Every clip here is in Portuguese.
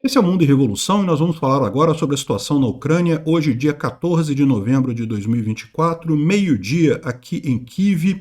Esse é o Mundo em Revolução e nós vamos falar agora sobre a situação na Ucrânia, hoje dia 14 de novembro de 2024, meio-dia aqui em Kiev,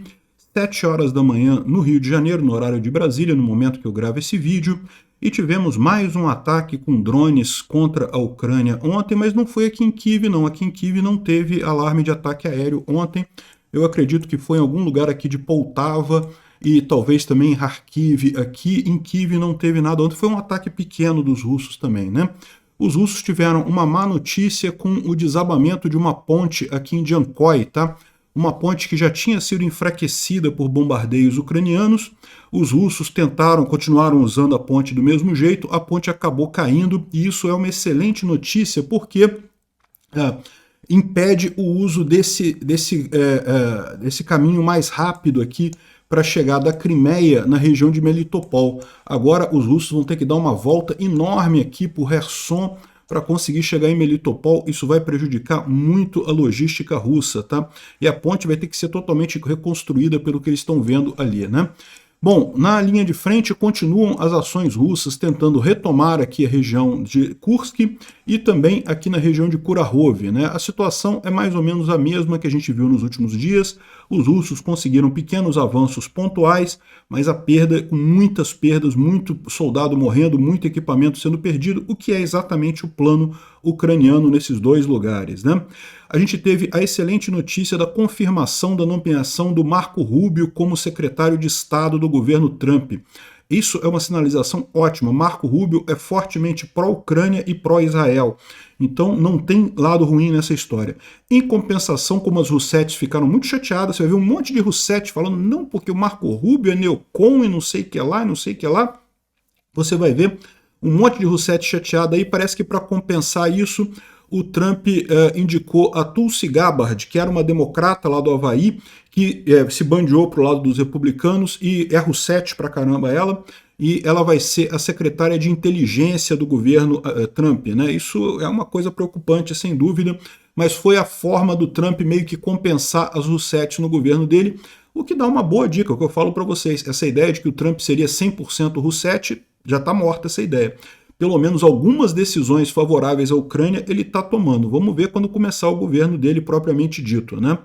7 horas da manhã no Rio de Janeiro, no horário de Brasília, no momento que eu gravo esse vídeo, e tivemos mais um ataque com drones contra a Ucrânia ontem, mas não foi aqui em Kiev não, aqui em Kiev não teve alarme de ataque aéreo ontem, eu acredito que foi em algum lugar aqui de Poltava, e talvez também em Kharkiv, aqui em Kiev não teve nada ontem, foi um ataque pequeno dos russos também, né? Os russos tiveram uma má notícia com o desabamento de uma ponte aqui em Jankoy, tá? Uma ponte que já tinha sido enfraquecida por bombardeios ucranianos. Os russos continuaram usando a ponte do mesmo jeito, a ponte acabou caindo, e isso é uma excelente notícia, porque impede o uso desse caminho mais rápido aqui para chegar da Crimeia na região de Melitopol. Agora os russos vão ter que dar uma volta enorme aqui por Kherson para conseguir chegar em Melitopol. Isso vai prejudicar muito a logística russa, tá? E a ponte vai ter que ser totalmente reconstruída pelo que eles estão vendo ali, né? Bom, na linha de frente continuam as ações russas tentando retomar aqui a região de Kursk e também aqui na região de Kurakhove, né? A situação é mais ou menos a mesma que a gente viu nos últimos dias. Os russos conseguiram pequenos avanços pontuais, mas a perda, muitas perdas, muito soldado morrendo, muito equipamento sendo perdido, o que é exatamente o plano ucraniano nesses dois lugares, né? A gente teve a excelente notícia da confirmação da nomeação do Marco Rubio como secretário de Estado do governo Trump. Isso é uma sinalização ótima. Marco Rubio é fortemente pró-Ucrânia e pró-Israel. Então não tem lado ruim nessa história. Em compensação, como as Russettes ficaram muito chateadas, você vai ver um monte de Russetti falando não, porque o Marco Rubio é neocon e não sei o que lá, e não sei o que lá. Você vai ver um monte de Russetti chateado aí. Parece que para compensar isso, o Trump indicou a Tulsi Gabbard, que era uma democrata lá do Havaí, que se bandeou para o lado dos republicanos, e é Russetti pra caramba ela, e ela vai ser a secretária de inteligência do governo Trump, né? Isso é uma coisa preocupante, sem dúvida, mas foi a forma do Trump meio que compensar as Russetti no governo dele, o que dá uma boa dica, o que eu falo para vocês. Essa ideia de que o Trump seria 100% Russetti, já está morta essa ideia. Pelo menos algumas decisões favoráveis à Ucrânia ele está tomando. Vamos ver quando começar o governo dele propriamente dito, né?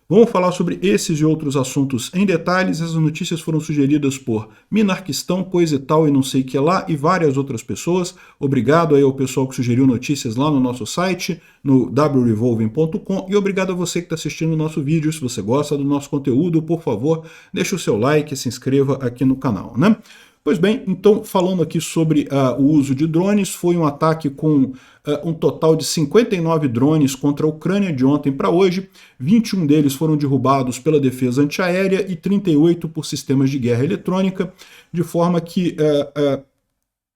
Vamos falar sobre esses e outros assuntos em detalhes. Essas notícias foram sugeridas por Minarquistão, Coisa e Tal e não sei o que lá, e várias outras pessoas. Obrigado aí ao pessoal que sugeriu notícias lá no nosso site, no wrevolving.com, e obrigado a você que está assistindo o nosso vídeo. Se você gosta do nosso conteúdo, por favor, deixe o seu like e se inscreva aqui no canal, né? Pois bem, então falando aqui sobre o uso de drones, foi um ataque com um total de 59 drones contra a Ucrânia de ontem para hoje. 21 deles foram derrubados pela defesa antiaérea e 38 por sistemas de guerra eletrônica, de forma que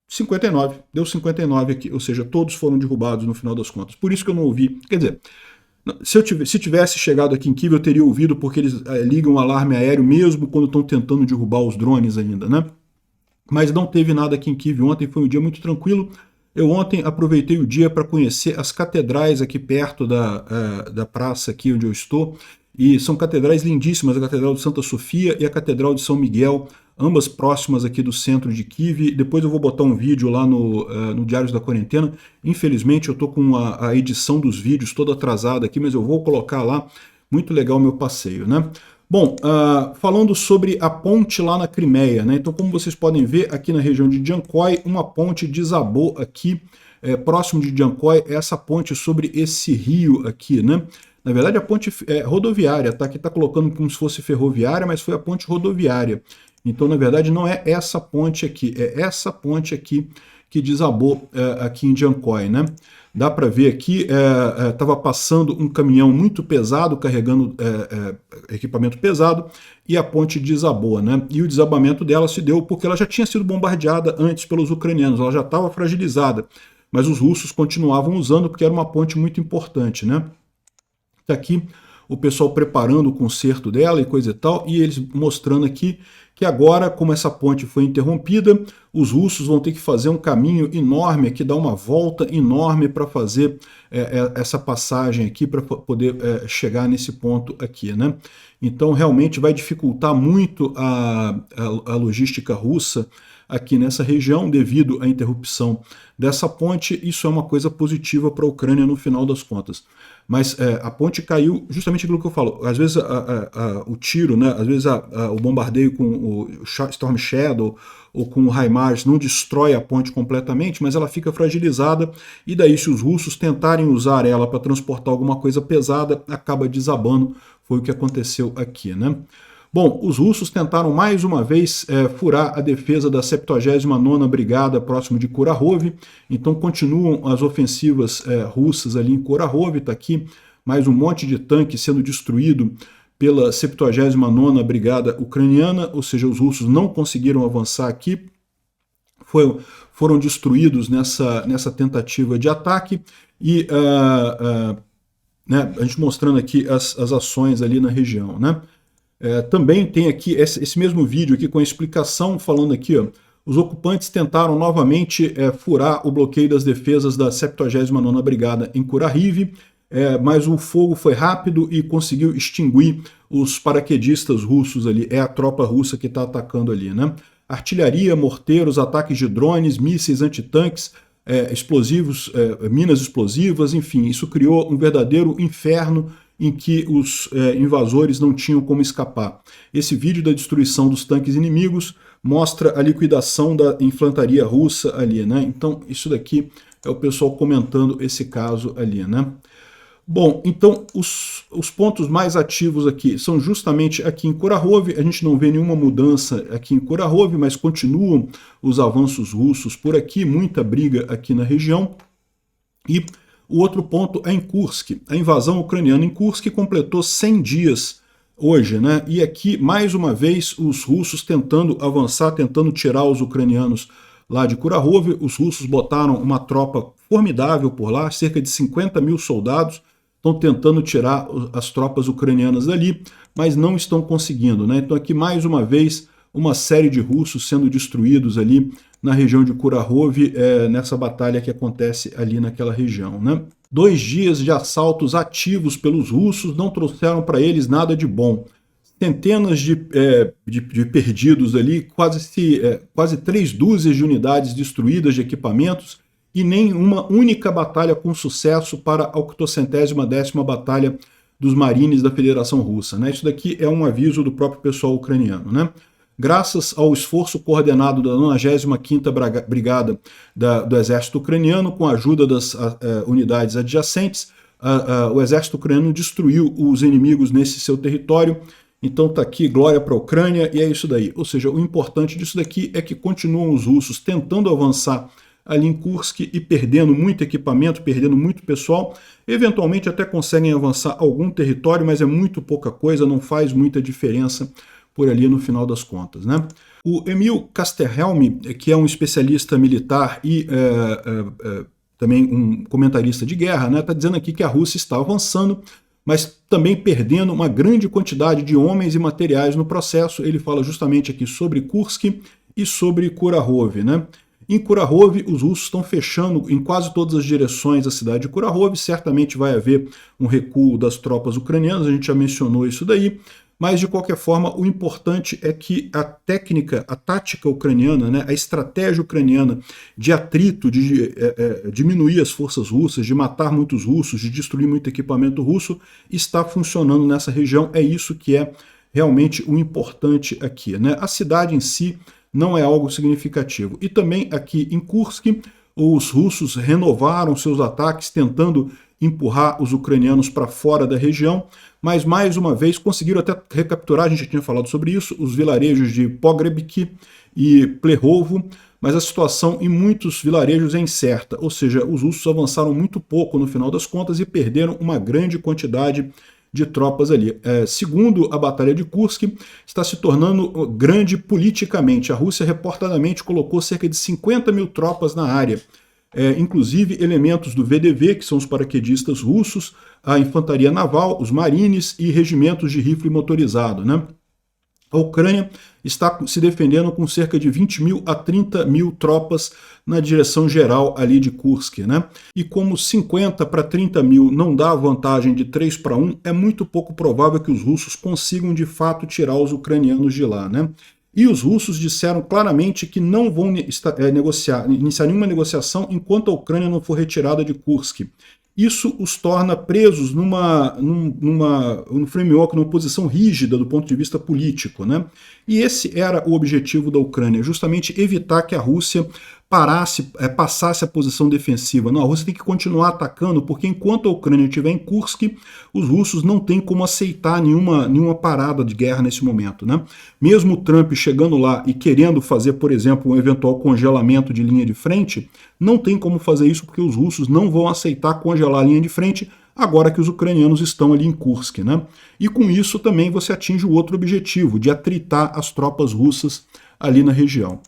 59, deu 59 aqui, ou seja, todos foram derrubados no final das contas. Por isso que eu não ouvi, quer dizer, se tivesse chegado aqui em Kiev eu teria ouvido, porque eles ligam o alarme aéreo mesmo quando estão tentando derrubar os drones ainda, né? Mas não teve nada aqui em Kiev ontem, foi um dia muito tranquilo. Eu ontem aproveitei o dia para conhecer as catedrais aqui perto da praça aqui onde eu estou, e são catedrais lindíssimas, a Catedral de Santa Sofia e a Catedral de São Miguel, ambas próximas aqui do centro de Kiev. Depois eu vou botar um vídeo lá no Diários da Quarentena. Infelizmente eu estou com a edição dos vídeos toda atrasada aqui, mas eu vou colocar lá. Muito legal o meu passeio, né? Bom, falando sobre a ponte lá na Crimeia, né? Então, como vocês podem ver, aqui na região de Jankoy, uma ponte desabou aqui, próximo de Jankoy, essa ponte sobre esse rio aqui, né? Na verdade, a ponte rodoviária, tá? Aqui está colocando como se fosse ferroviária, mas foi a ponte rodoviária. Então, na verdade, não é essa ponte aqui, é essa ponte aqui que desabou aqui em Jankoy, né? Dá para ver aqui, estava passando um caminhão muito pesado, carregando equipamento pesado, e a ponte desabou, né? E o desabamento dela se deu porque ela já tinha sido bombardeada antes pelos ucranianos, ela já estava fragilizada, mas os russos continuavam usando porque era uma ponte muito importante, né? Está aqui o pessoal preparando o conserto dela e coisa e tal, e eles mostrando aqui que agora, como essa ponte foi interrompida, os russos vão ter que fazer um caminho enorme aqui, dar uma volta enorme para fazer essa passagem aqui, para poder chegar nesse ponto aqui, né? Então, realmente vai dificultar muito a logística russa aqui nessa região devido à interrupção dessa ponte. Isso é uma coisa positiva para a Ucrânia no final das contas. Mas a ponte caiu justamente aquilo que eu falo. Às vezes o tiro, né, às vezes o bombardeio com o Storm Shadow ou com o HIMARS não destrói a ponte completamente, mas ela fica fragilizada, e daí se os russos tentarem usar ela para transportar alguma coisa pesada, acaba desabando. Foi o que aconteceu aqui, né? Bom, os russos tentaram mais uma vez furar a defesa da 79ª Brigada próximo de Kurakhov, então continuam as ofensivas russas ali em Kurakhov. Está aqui mais um monte de tanque sendo destruído pela 79ª Brigada Ucraniana, ou seja, os russos não conseguiram avançar aqui, foram destruídos nessa tentativa de ataque, e né, a gente mostrando aqui as ações ali na região, né? Também tem aqui esse mesmo vídeo aqui com a explicação falando aqui, ó, os ocupantes tentaram novamente furar o bloqueio das defesas da 79ª Brigada em Kurakhov, mas o fogo foi rápido e conseguiu extinguir os paraquedistas russos ali. É a tropa russa que está atacando ali, né? Artilharia, morteiros, ataques de drones, mísseis antitanques, explosivos, minas explosivas, enfim, isso criou um verdadeiro inferno em que os invasores não tinham como escapar. Esse vídeo da destruição dos tanques inimigos mostra a liquidação da infantaria russa ali, né? Então isso daqui é o pessoal comentando esse caso ali, né? Bom, então os pontos mais ativos aqui são justamente aqui em Kurakhov. A gente não vê nenhuma mudança aqui em Kurakhov, mas continuam os avanços russos por aqui, muita briga aqui na região. E o outro ponto é em Kursk. A invasão ucraniana em Kursk completou 100 dias hoje, né? E aqui, mais uma vez, os russos tentando avançar, tentando tirar os ucranianos lá de Kurakhov. Os russos botaram uma tropa formidável por lá, cerca de 50 mil soldados, estão tentando tirar as tropas ucranianas dali, mas não estão conseguindo, né? Então aqui, mais uma vez, uma série de russos sendo destruídos ali na região de Kurakhov, nessa batalha que acontece ali naquela região, né? 2 dias de assaltos ativos pelos russos não trouxeram para eles nada de bom. Centenas de perdidos ali, quase 3 dúzias de unidades destruídas de equipamentos, e nem uma única batalha com sucesso para a 80ª Batalha dos Marines da Federação Russa, né? Isso daqui é um aviso do próprio pessoal ucraniano, né? Graças ao esforço coordenado da 95ª Brigada do Exército Ucraniano, com a ajuda das unidades adjacentes, o Exército Ucraniano destruiu os inimigos nesse seu território. Então tá aqui, glória para a Ucrânia, e é isso daí. Ou seja, o importante disso daqui é que continuam os russos tentando avançar ali em Kursk e perdendo muito equipamento, perdendo muito pessoal. Eventualmente até conseguem avançar algum território, mas é muito pouca coisa, não faz muita diferença por ali no final das contas, né? O Emil Casterhelm, que é um especialista militar e também um comentarista de guerra, né, está dizendo aqui que a Rússia está avançando, mas também perdendo uma grande quantidade de homens e materiais no processo. Ele fala justamente aqui sobre Kursk e sobre Kurakhov, né? Em Kurakhov, os russos estão fechando em quase todas as direções a cidade de Kurakhov. Certamente vai haver um recuo das tropas ucranianas, a gente já mencionou isso daí, mas de qualquer forma o importante é que a técnica, a tática ucraniana, né, a estratégia ucraniana de atrito, de diminuir as forças russas, de matar muitos russos, de destruir muito equipamento russo, está funcionando nessa região. É isso que é realmente o importante aqui, né? A cidade em si não é algo significativo. E também aqui em Kursk, os russos renovaram seus ataques, tentando empurrar os ucranianos para fora da região, mas mais uma vez conseguiram até recapturar, a gente já tinha falado sobre isso, os vilarejos de Pogrebki e Plehovo, mas a situação em muitos vilarejos é incerta, ou seja, os russos avançaram muito pouco no final das contas e perderam uma grande quantidade de tropas ali. Segundo a Batalha de Kursk, está se tornando grande politicamente. A Rússia reportadamente colocou cerca de 50 mil tropas na área, inclusive elementos do VDV, que são os paraquedistas russos, a infantaria naval, os marines e regimentos de rifle motorizado, né? A Ucrânia está se defendendo com cerca de 20 mil a 30 mil tropas na direção geral ali de Kursk, né? E como 50 para 30 mil não dá vantagem de 3 para 1, é muito pouco provável que os russos consigam de fato tirar os ucranianos de lá, né? E os russos disseram claramente que não vão iniciar nenhuma negociação enquanto a Ucrânia não for retirada de Kursk. Isso os torna presos num framework, numa posição rígida do ponto de vista político, né? E esse era o objetivo da Ucrânia, justamente evitar que a Rússia passasse a posição defensiva. Não, a Rússia tem que continuar atacando, porque enquanto a Ucrânia estiver em Kursk, os russos não têm como aceitar nenhuma parada de guerra nesse momento, né? Mesmo o Trump chegando lá e querendo fazer, por exemplo, um eventual congelamento de linha de frente, não tem como fazer isso porque os russos não vão aceitar congelar a linha de frente agora que os ucranianos estão ali em Kursk, né? E com isso também você atinge o outro objetivo, de atritar as tropas russas ali na região.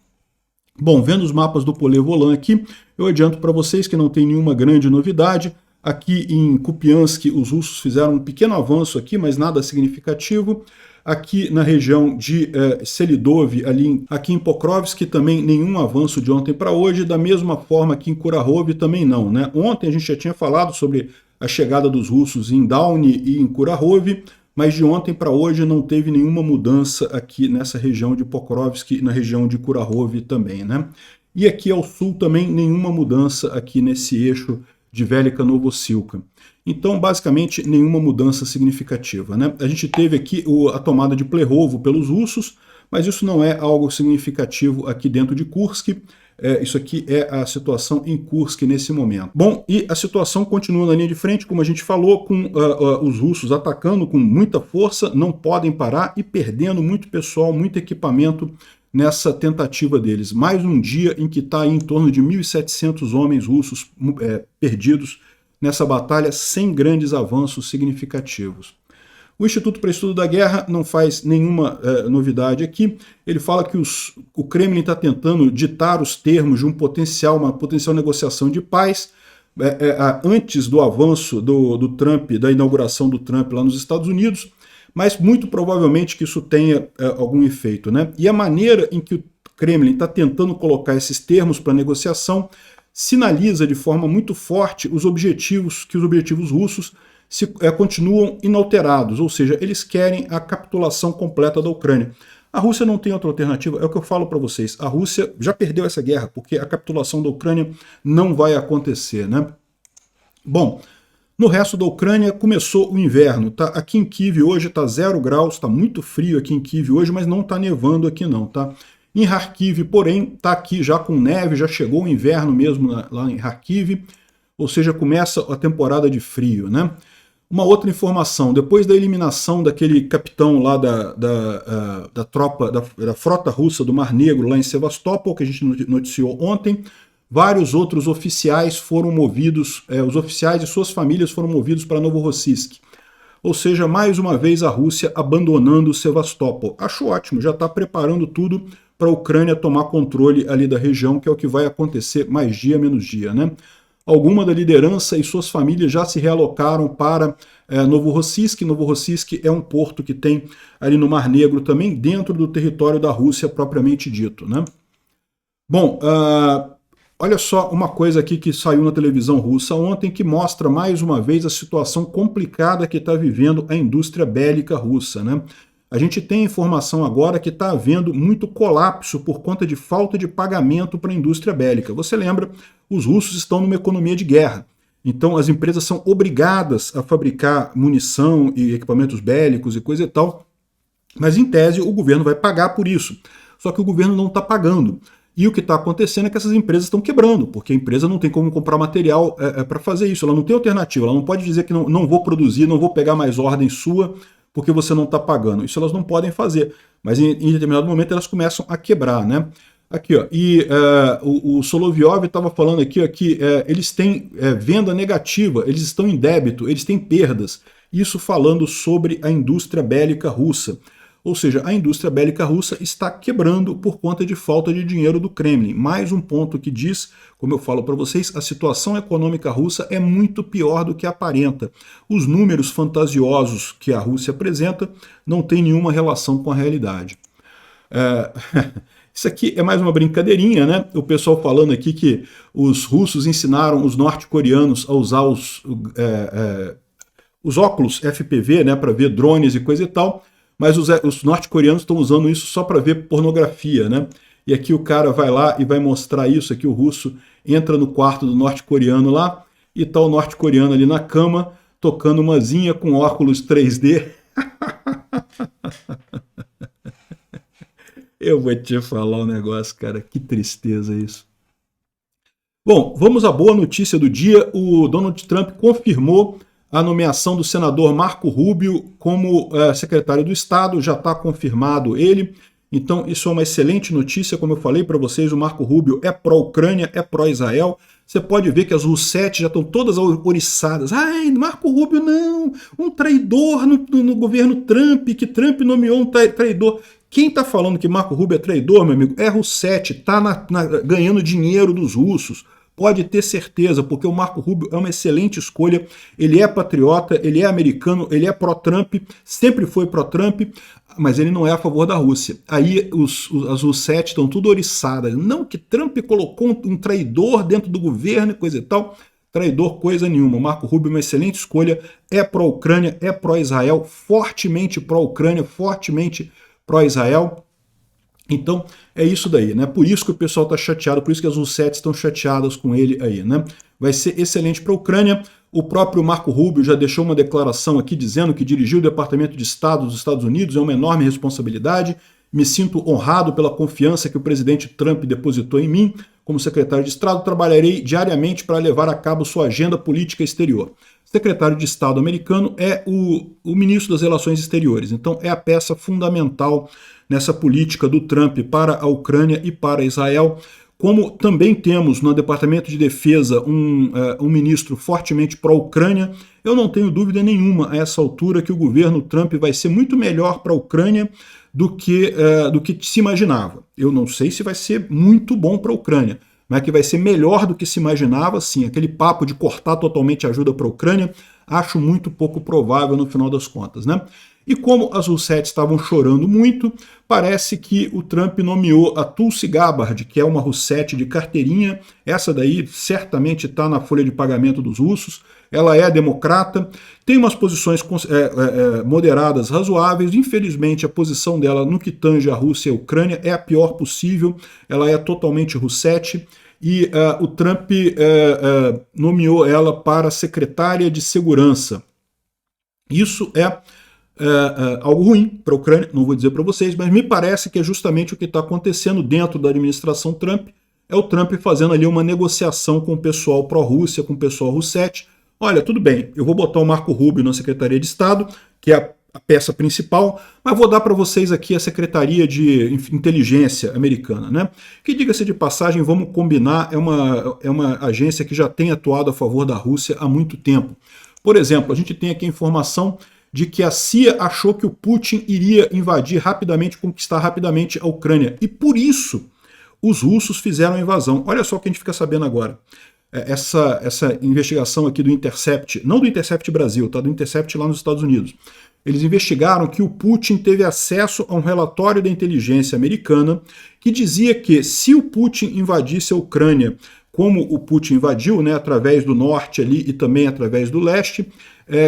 Bom, vendo os mapas do Polé-Volán aqui, eu adianto para vocês que não tem nenhuma grande novidade. Aqui em Kupiansk, os russos fizeram um pequeno avanço aqui, mas nada significativo. Aqui na região de Selidov, aqui em Pokrovsk, também nenhum avanço de ontem para hoje. Da mesma forma aqui em Kurahov também não, né? Ontem a gente já tinha falado sobre a chegada dos russos em Dauni e em Kurahov, mas de ontem para hoje não teve nenhuma mudança aqui nessa região de Pokrovsk e na região de Kurahov também, né? E aqui ao sul também nenhuma mudança aqui nesse eixo de Velika Novosilka. Então, basicamente, nenhuma mudança significativa, né? A gente teve aqui a tomada de Plehovo pelos russos, mas isso não é algo significativo aqui dentro de Kursk. Isso aqui é a situação em Kursk nesse momento. Bom, e a situação continua na linha de frente, como a gente falou, com os russos atacando com muita força, não podem parar e perdendo muito pessoal, muito equipamento nessa tentativa deles. Mais um dia em que está em torno de 1.700 homens russos perdidos nessa batalha, sem grandes avanços significativos. O Instituto para Estudo da Guerra não faz nenhuma novidade aqui. Ele fala que o Kremlin está tentando ditar os termos de uma potencial negociação de paz antes do avanço do Trump, da inauguração do Trump lá nos Estados Unidos, mas muito provavelmente que isso tenha algum efeito, né? E a maneira em que o Kremlin está tentando colocar esses termos para negociação sinaliza de forma muito forte os objetivos russos continuam inalterados, ou seja, eles querem a capitulação completa da Ucrânia. A Rússia não tem outra alternativa, é o que eu falo para vocês. A Rússia já perdeu essa guerra, porque a capitulação da Ucrânia não vai acontecer, né? Bom, no resto da Ucrânia começou o inverno, tá? Aqui em Kiev hoje está 0 graus, está muito frio aqui em Kiev hoje, mas não está nevando aqui não, tá? Em Kharkiv, porém, está aqui já com neve, já chegou o inverno mesmo lá em Kharkiv, ou seja, começa a temporada de frio, né? Uma outra informação, depois da eliminação daquele capitão lá da frota russa do Mar Negro, lá em Sevastopol, que a gente noticiou ontem, vários outros oficiais foram movidos, os oficiais e suas famílias foram movidos para Novorossiysk. Ou seja, mais uma vez a Rússia abandonando Sevastopol. Acho ótimo, já está preparando tudo para a Ucrânia tomar controle ali da região, que é o que vai acontecer mais dia menos dia, né? Alguma da liderança e suas famílias já se realocaram para Novorossiysk. Novorossiysk é um porto que tem ali no Mar Negro também, dentro do território da Rússia propriamente dito, né? Bom, olha só uma coisa aqui que saiu na televisão russa ontem, que mostra mais uma vez a situação complicada que está vivendo a indústria bélica russa, né? A gente tem informação agora que está havendo muito colapso por conta de falta de pagamento para a indústria bélica. Você lembra, os russos estão numa economia de guerra. Então as empresas são obrigadas a fabricar munição e equipamentos bélicos e coisa e tal, mas em tese o governo vai pagar por isso. Só que o governo não está pagando. E o que está acontecendo é que essas empresas estão quebrando, porque a empresa não tem como comprar material para fazer isso. Ela não tem alternativa, ela não pode dizer que não vou produzir, não vou pegar mais ordem sua, porque você não está pagando. Isso elas não podem fazer, mas em determinado momento elas começam a quebrar, né? Aqui, ó, e o Solovyov estava falando aqui, ó, que eles têm venda negativa, eles estão em débito, eles têm perdas. Isso falando sobre a indústria bélica russa. Ou seja, a indústria bélica russa está quebrando por conta de falta de dinheiro do Kremlin. Mais um ponto que diz, como eu falo para vocês, a situação econômica russa é muito pior do que aparenta. Os números fantasiosos que a Rússia apresenta não têm nenhuma relação com a realidade. Isso aqui é mais uma brincadeirinha, né? O pessoal falando aqui que os russos ensinaram os norte-coreanos a usar os óculos FPV, né, para ver drones e coisa e tal. mas os norte-coreanos estão usando isso só para ver pornografia, né? E aqui o cara vai lá e vai mostrar isso, aqui o russo entra no quarto do norte-coreano lá, e tá o norte-coreano ali na cama, tocando uma zinha com óculos 3D. Eu vou te falar um negócio, cara, que tristeza isso. Bom, vamos à boa notícia do dia. O Donald Trump confirmou a nomeação do senador Marco Rubio como secretário do Estado, já está confirmado ele. Então, isso é uma excelente notícia, como eu falei para vocês, o Marco Rubio é pró-Ucrânia, é pró-Israel. Você pode ver que as Russetes já estão todas oriçadas. Ai, Marco Rubio não, um traidor no governo Trump, que Trump nomeou um traidor. Quem está falando que Marco Rubio é traidor, meu amigo, é Rousseff, está ganhando dinheiro dos russos. Pode ter certeza, porque o Marco Rubio é uma excelente escolha, ele é patriota, ele é americano, ele é pró-Trump, sempre foi pró-Trump, mas ele não é a favor da Rússia. Aí as Rousseff estão tudo oriçadas. Não, que Trump colocou um traidor dentro do governo e coisa e tal. Traidor coisa nenhuma. Marco Rubio é uma excelente escolha, é pró-Ucrânia, é pró-Israel, fortemente pró-Ucrânia, fortemente pró-Israel. Então, é isso daí, né? Por isso que o pessoal está chateado, por isso que as Russettes estão chateadas com ele aí, né? Vai ser excelente para a Ucrânia. O próprio Marco Rubio já deixou uma declaração aqui dizendo que dirigir o Departamento de Estado dos Estados Unidos é uma enorme responsabilidade. Me sinto honrado pela confiança que o presidente Trump depositou em mim. Como secretário de Estado, trabalharei diariamente para levar a cabo sua agenda política exterior. Secretário de Estado americano é o ministro das Relações Exteriores, então é a peça fundamental nessa política do Trump para a Ucrânia e para Israel. Como também temos no Departamento de Defesa um ministro fortemente pró-Ucrânia, eu não tenho dúvida nenhuma a essa altura que o governo Trump vai ser muito melhor para a Ucrânia do que se imaginava. Eu não sei se vai ser muito bom para a Ucrânia, mas que vai ser melhor do que se imaginava, sim. Aquele papo de cortar totalmente a ajuda para a Ucrânia, acho muito pouco provável no final das contas, né? E como as Russettes estavam chorando muito, parece que o Trump nomeou a Tulsi Gabbard, que é uma Russette de carteirinha. Essa daí certamente está na folha de pagamento dos russos. Ela é democrata, tem umas posições moderadas razoáveis. Infelizmente, a posição dela no que tange a Rússia e a Ucrânia é a pior possível. Ela é totalmente Russette. E o Trump nomeou ela para secretária de segurança. Isso é algo ruim para a Ucrânia, não vou dizer para vocês, mas me parece que é justamente o que está acontecendo dentro da administração Trump. É o Trump fazendo ali uma negociação com o pessoal pró-Rússia, com o pessoal Rousseff. Olha, tudo bem, eu vou botar o Marco Rubio na Secretaria de Estado, que é a peça principal, mas vou dar para vocês aqui a Secretaria de Inteligência americana, né? Que, diga-se de passagem, vamos combinar, é uma agência que já tem atuado a favor da Rússia há muito tempo. Por exemplo, a gente tem aqui a informação de que a CIA achou que o Putin iria invadir rapidamente, conquistar rapidamente a Ucrânia. E por isso os russos fizeram a invasão. Olha só o que a gente fica sabendo agora. Essa investigação aqui do Intercept, não do Intercept Brasil, tá? Do Intercept lá nos Estados Unidos. Eles investigaram que o Putin teve acesso a um relatório da inteligência americana que dizia que se o Putin invadisse a Ucrânia, como o Putin invadiu, né, através do norte ali e também através do leste,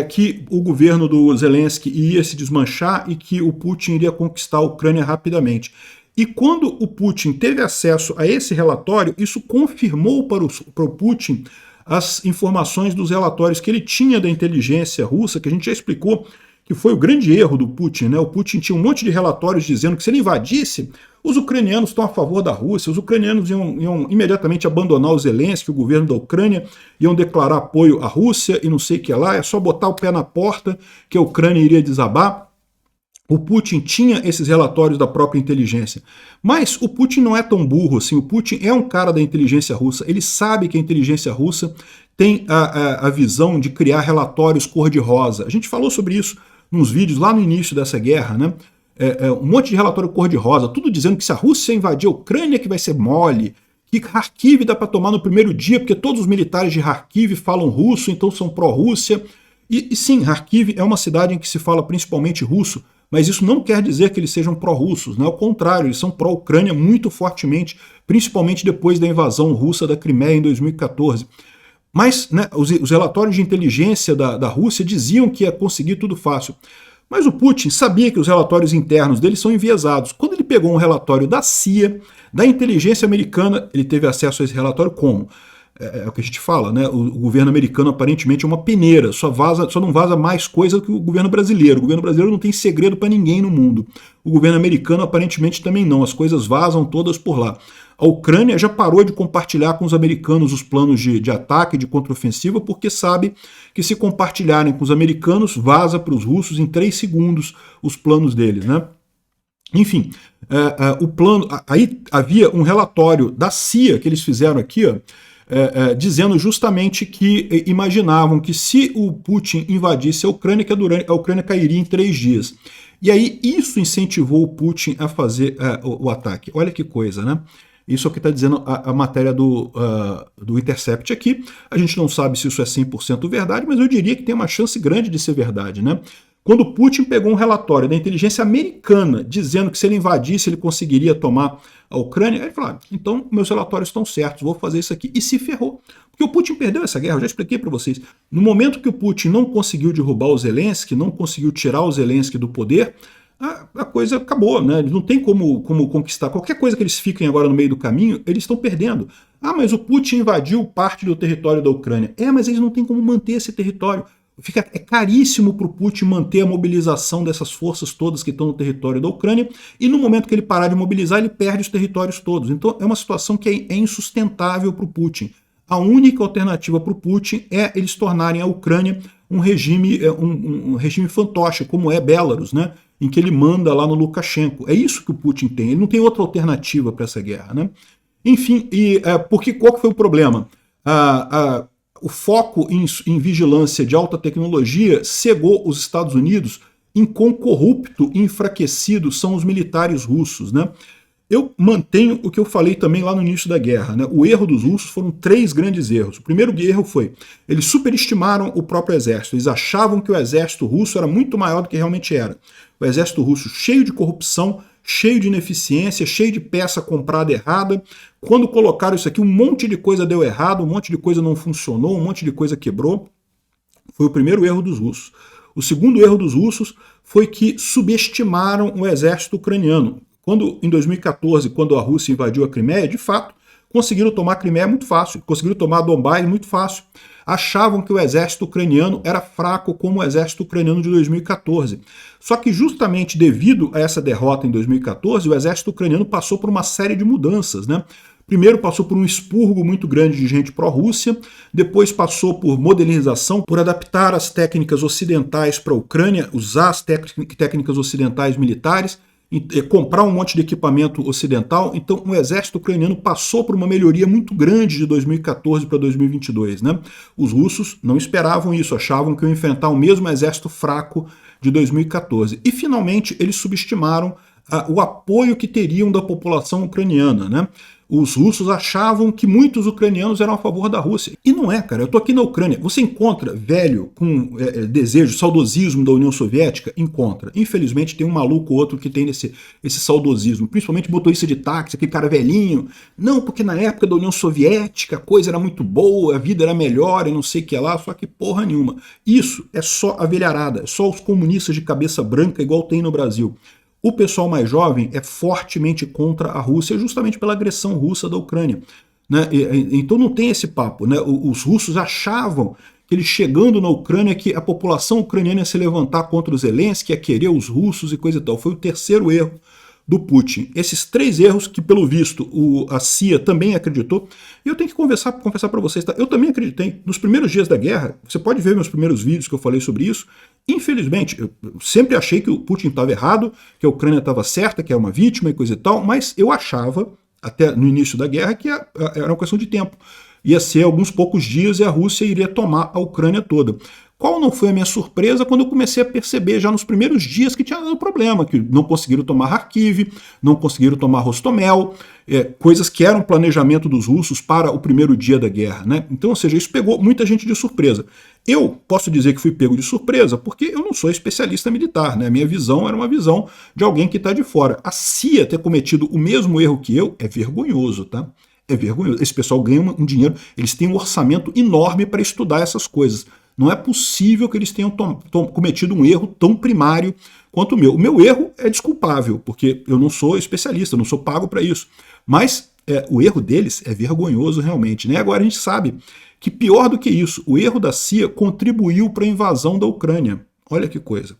que o governo do Zelensky ia se desmanchar e que o Putin iria conquistar a Ucrânia rapidamente. E quando o Putin teve acesso a esse relatório, isso confirmou para o Putin as informações dos relatórios que ele tinha da inteligência russa, que a gente já explicou que foi o grande erro do Putin, né? O Putin tinha um monte de relatórios dizendo que se ele invadisse, os ucranianos estão a favor da Rússia, os ucranianos iam imediatamente abandonar o Zelensky, o governo da Ucrânia, iam declarar apoio à Rússia e não sei o que lá, é só botar o pé na porta que a Ucrânia iria desabar. O Putin tinha esses relatórios da própria inteligência. Mas o Putin não é tão burro assim, o Putin é um cara da inteligência russa, ele sabe que a inteligência russa tem a visão de criar relatórios cor-de-rosa. A gente falou sobre isso nos vídeos lá no início dessa guerra, né? Um monte de relatório cor-de-rosa, tudo dizendo que se a Rússia invadir a Ucrânia que vai ser mole, que Kharkiv dá para tomar no primeiro dia, porque todos os militares de Kharkiv falam russo, então são pró-Rússia. E sim, Kharkiv é uma cidade em que se fala principalmente russo, mas isso não quer dizer que eles sejam pró-russos, né? Ao contrário, eles são pró-Ucrânia muito fortemente, principalmente depois da invasão russa da Crimeia em 2014. Mas, né, os relatórios de inteligência da Rússia diziam que ia conseguir tudo fácil. Mas o Putin sabia que os relatórios internos dele são enviesados. Quando ele pegou um relatório da CIA, da inteligência americana, ele teve acesso a esse relatório como? É o que a gente fala, né? O governo americano aparentemente é uma peneira, só não vaza mais coisa que o governo brasileiro. O governo brasileiro não tem segredo para ninguém no mundo. O governo americano aparentemente também não, as coisas vazam todas por lá. A Ucrânia já parou de compartilhar com os americanos os planos de ataque, de contraofensiva, porque sabe que se compartilharem com os americanos, vaza para os russos em 3 segundos os planos deles, né? Enfim, o plano. Aí havia um relatório da CIA que eles fizeram aqui, ó, dizendo justamente que imaginavam que se o Putin invadisse a Ucrânia, que a Ucrânia cairia em 3 dias. E aí isso incentivou o Putin a fazer o ataque. Olha que coisa, né? Isso é o que está dizendo a matéria do Intercept aqui. A gente não sabe se isso é 100% verdade, mas eu diria que tem uma chance grande de ser verdade, né? Quando o Putin pegou um relatório da inteligência americana dizendo que se ele invadisse ele conseguiria tomar a Ucrânia, ele falou, então meus relatórios estão certos, vou fazer isso aqui. E se ferrou. Porque o Putin perdeu essa guerra, eu já expliquei para vocês. No momento que o Putin não conseguiu derrubar o Zelensky, não conseguiu tirar o Zelensky do poder, a coisa acabou, né? Eles não tem como conquistar. Qualquer coisa que eles fiquem agora no meio do caminho, eles estão perdendo. Mas o Putin invadiu parte do território da Ucrânia. Mas eles não têm como manter esse território. É caríssimo para o Putin manter a mobilização dessas forças todas que estão no território da Ucrânia, e no momento que ele parar de mobilizar, ele perde os territórios todos. Então é uma situação que é insustentável para o Putin. A única alternativa para o Putin é eles tornarem a Ucrânia um regime, um regime fantoche, como é Belarus, né? Em que ele manda lá no Lukashenko. É isso que o Putin tem, ele não tem outra alternativa para essa guerra, né? Enfim, porque qual que foi o problema? O foco em vigilância de alta tecnologia cegou os Estados Unidos em quão corrupto e enfraquecido são os militares russos, né? Eu mantenho o que eu falei também lá no início da guerra, né? O erro dos russos foram 3 grandes erros. O primeiro erro foi, eles superestimaram o próprio exército, eles achavam que o exército russo era muito maior do que realmente era. O exército russo cheio de corrupção, cheio de ineficiência, cheio de peça comprada errada. Quando colocaram isso aqui, um monte de coisa deu errado, um monte de coisa não funcionou, um monte de coisa quebrou. Foi o primeiro erro dos russos. O segundo erro dos russos foi que subestimaram o exército ucraniano. Em 2014, quando a Rússia invadiu a Crimeia, de fato, conseguiram tomar a Crimeia muito fácil, conseguiram tomar Donbás muito fácil. Achavam que o exército ucraniano era fraco como o exército ucraniano de 2014. Só que justamente devido a essa derrota em 2014, o exército ucraniano passou por uma série de mudanças, né? Primeiro passou por um expurgo muito grande de gente pró-Rússia, depois passou por modernização, por adaptar as técnicas ocidentais para a Ucrânia, usar as técnicas ocidentais militares, comprar um monte de equipamento ocidental. Então o exército ucraniano passou por uma melhoria muito grande de 2014 para 2022, né? Os russos não esperavam isso, achavam que iam enfrentar o mesmo exército fraco de 2014. E finalmente eles subestimaram o apoio que teriam da população ucraniana, né? Os russos achavam que muitos ucranianos eram a favor da Rússia. E não é, cara. Eu tô aqui na Ucrânia. Você encontra velho com desejo, saudosismo da União Soviética? Encontra. Infelizmente tem um maluco ou outro que tem esse saudosismo, principalmente motorista de táxi, aquele cara velhinho. Não, porque na época da União Soviética a coisa era muito boa, a vida era melhor e não sei o que lá, só que porra nenhuma. Isso é só a velharada, é só os comunistas de cabeça branca igual tem no Brasil. O pessoal mais jovem é fortemente contra a Rússia, justamente pela agressão russa da Ucrânia, né? Então não tem esse papo, né? Os russos achavam que eles chegando na Ucrânia, que a população ucraniana ia se levantar contra os Zelensky, ia querer os russos e coisa e tal. Foi o terceiro erro do Putin. Esses 3 erros que, pelo visto, a CIA também acreditou. E eu tenho que confessar para vocês, tá? Eu também acreditei. Nos primeiros dias da guerra, você pode ver meus primeiros vídeos que eu falei sobre isso. Infelizmente, eu sempre achei que o Putin estava errado, que a Ucrânia estava certa, que era uma vítima e coisa e tal, mas eu achava, até no início da guerra, que era uma questão de tempo. Ia ser alguns poucos dias e a Rússia iria tomar a Ucrânia toda. Qual não foi a minha surpresa quando eu comecei a perceber já nos primeiros dias que tinha dado problema, que não conseguiram tomar Kharkiv, não conseguiram tomar Rostomel, coisas que eram planejamento dos russos para o primeiro dia da guerra, né? Então, ou seja, isso pegou muita gente de surpresa. Eu posso dizer que fui pego de surpresa porque eu não sou especialista militar, né? A minha visão era uma visão de alguém que está de fora. A CIA ter cometido o mesmo erro que eu é vergonhoso, tá? É vergonhoso. Esse pessoal ganha um dinheiro, eles têm um orçamento enorme para estudar essas coisas. Não é possível que eles tenham cometido um erro tão primário quanto o meu. O meu erro é desculpável, porque eu não sou especialista, não sou pago para isso. Mas o erro deles é vergonhoso realmente, né? Agora a gente sabe que pior do que isso, o erro da CIA contribuiu para a invasão da Ucrânia. Olha que coisa.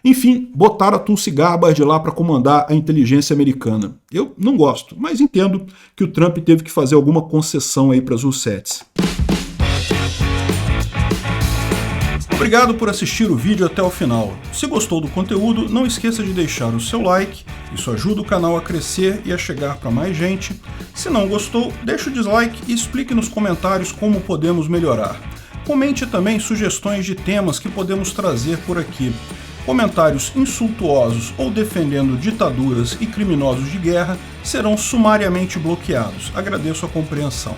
Enfim, botaram a Tulsi Gabbard lá para comandar a inteligência americana. Eu não gosto, mas entendo que o Trump teve que fazer alguma concessão aí para as Russettes. Obrigado por assistir o vídeo até o final. Se gostou do conteúdo, não esqueça de deixar o seu like, isso ajuda o canal a crescer e a chegar para mais gente. Se não gostou, deixe o dislike e explique nos comentários como podemos melhorar. Comente também sugestões de temas que podemos trazer por aqui. Comentários insultuosos ou defendendo ditaduras e criminosos de guerra serão sumariamente bloqueados. Agradeço a compreensão.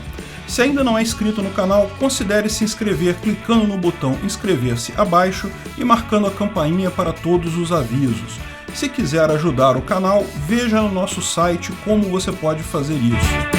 Se ainda não é inscrito no canal, considere se inscrever clicando no botão inscrever-se abaixo e marcando a campainha para todos os avisos. Se quiser ajudar o canal, veja no nosso site como você pode fazer isso.